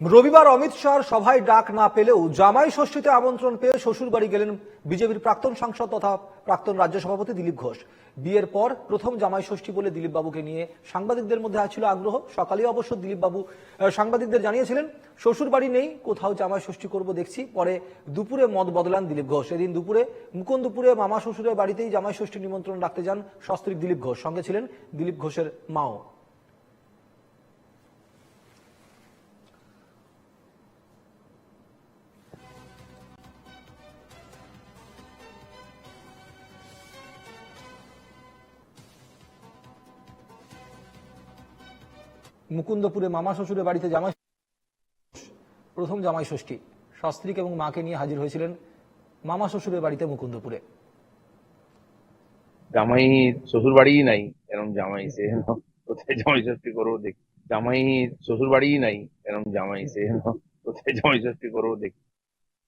রবিবার অমিত শাহর সভায় ডাক না পেলেও জামাই ষষ্ঠীতে আমন্ত্রণ পেয়ে শ্বশুর বাড়ি গেলেন বিজেপির প্রাক্তন সাংসদ তথা প্রাক্তন রাজ্য সভাপতি দিলীপ ঘোষ। বিয়ের পর প্রথম জামাই ষষ্ঠী বলে দিলীপ বাবুকে নিয়ে সাংবাদিকদের মধ্যে ছিল আগ্রহ। সকালে অবশ্য দিলীপ বাবু সাংবাদিকদের জানিয়েছিলেন, শ্বশুর বাড়ি নেই, কোথাও জামাই ষষ্ঠী করব দেখছি। পরে দুপুরে মত বদলান দিলীপ ঘোষ। এদিন দুপুরে মুকুন্দপুরে মামা শ্বশুরের বাড়িতেই জামাই ষষ্ঠী নিমন্ত্রণ রাখতে যান সস্ত্রীক দিলীপ ঘোষ। সঙ্গে ছিলেন দিলীপ ঘোষের মাও। মুকুন্দপুরে মামা শ্বশুরের বাড়িতে প্রথম জামাই ষষ্ঠী, সস্ত্রীক এবং মাকে নিয়ে হাজির হয়েছিলেন মামা শ্বশুরের বাড়িতে মুকুন্দপুরে। জামাই শ্বশুর বাড়িই নাই, এরকম জামাই সে কোথায় জামাই ষষ্ঠী করবো দেখি। জামাই শ্বশুর বাড়িই নাই, এরকম জামাই সে কোথায় জামাই ষষ্ঠী করবো দেখি।